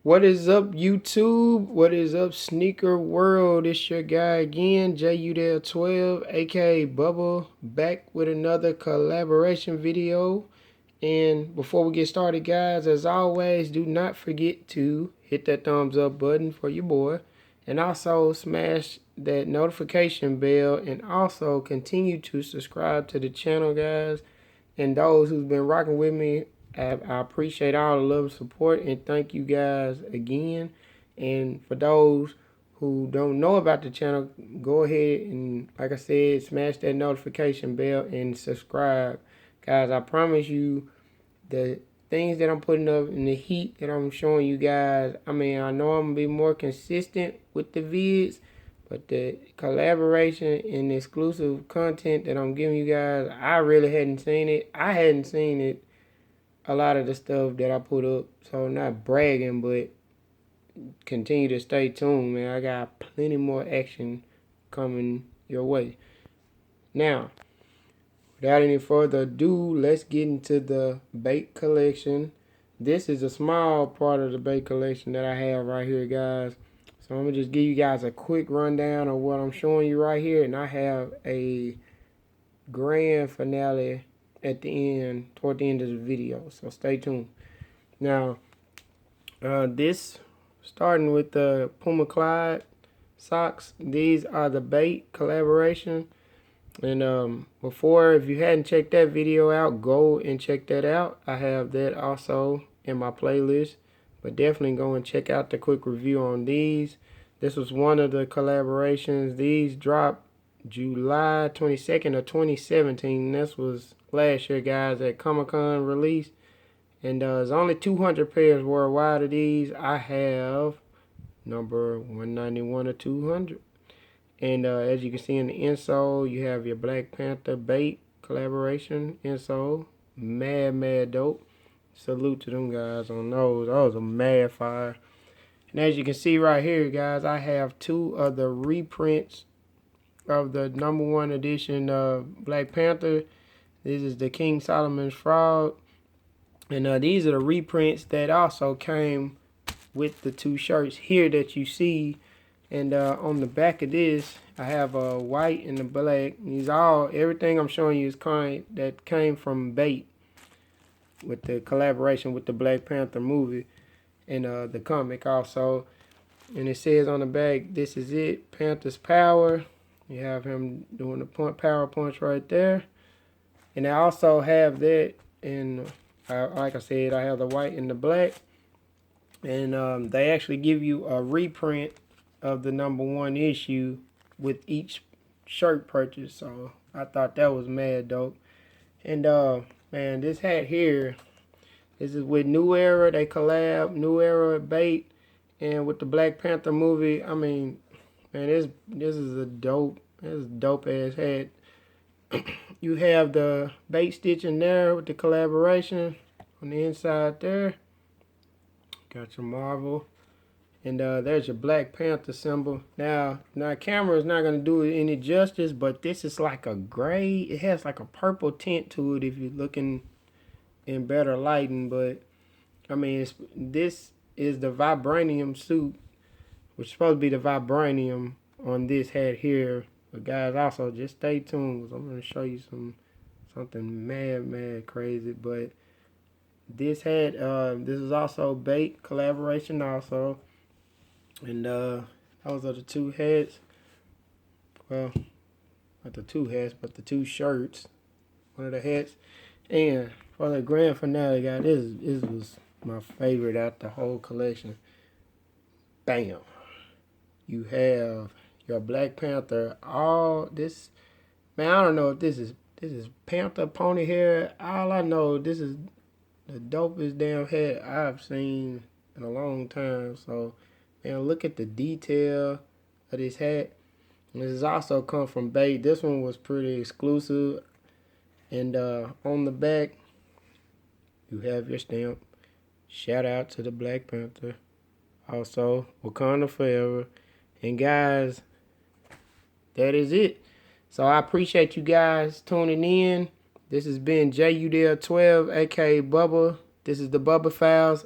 What is up, YouTube? What is up, Sneaker World? It's your guy again, JUDL12, aka Bubba, back with another collaboration video. And before we get started, guys, as always, do not forget to hit that thumbs up button for your boy, and also smash that notification bell, and also continue to subscribe to the channel, guys. And those who's been rocking with me, I appreciate all the love and support, and thank you guys again. And for those who don't know about the channel, go ahead and, like I said, smash that notification bell and subscribe. Guys, I promise you, the things that I'm putting up and the heat that I'm showing you guys, I mean, I know I'm going to be more consistent with the vids, but the collaboration and exclusive content that I'm giving you guys, I really hadn't seen it. I hadn't seen it, a lot of the stuff that I put up. So not bragging, but continue to stay tuned, man. I got plenty more action coming your way. Now, without any further ado, let's get into the bait collection. This is a small part of the bait collection that I have right here, guys. So I'm going to just give you guys a quick rundown of what I'm showing you right here. And I have a grand finale at the end, toward the end of the video. So stay tuned. Now, this, starting with the Puma Clyde socks. These are the bait collaboration. And before, if you hadn't checked that video out, go and check that out. I have that also in my playlist, but definitely go and check out the quick review on these. This was one of the collaborations. These dropped July 22nd of 2017. This was last year, guys, at Comic-Con release. And there's only 200 pairs worldwide of these. I have number 191 of 200. And as you can see in the insole, you have your Black Panther bait collaboration insole. Mad dope. Salute to them guys on those. Those are mad fire. And as you can see right here, guys, I have two of the reprints of the #1 edition of Black Panther. This is the King Solomon's Frog. And these are the reprints that also came with the two shirts here that you see. And on the back of this, I have a white and a black. These everything I'm showing you is that came from bait, with the collaboration with the Black Panther movie and the comic also. And it says on the back, "This is it, Panther's power." You have him doing the power punch right there. And I also have that in, like I said, I have the white and the black. And they actually give you a reprint of the #1 issue with each shirt purchase. So I thought that was mad dope. And man, this hat here, this is with New Era. They collab, New Era bait, and with the Black Panther movie. I mean, man, this is a dope ass hat. You have the bait stitching there with the collaboration on the inside there. Got your Marvel. And there's your Black Panther symbol. Now camera is not going to do it any justice, but this is like a gray. It has like a purple tint to it if you're looking in better lighting. But, I mean, this is the vibranium suit, which is supposed to be the vibranium on this hat here. But, guys, also, just stay tuned, because I'm going to show you something mad crazy. But this hat, this is also bait collaboration also. And those are the two hats. Well, not the two hats, but the two shirts. One of the hats. And for the grand finale, guys, this was my favorite out the whole collection. Bam. You have your Black Panther. All this, man, I don't know if this is Panther pony hair. All I know, this is the dopest damn hat I've seen in a long time. So, and look at the detail of this hat. And this has also come from bait. This one was pretty exclusive. And on the back, you have your stamp. Shout out to the Black Panther. Also, Wakanda Forever. And guys, that is it. So I appreciate you guys tuning in. This has been JUDL12, aka Bubba. This is the Bubba Files.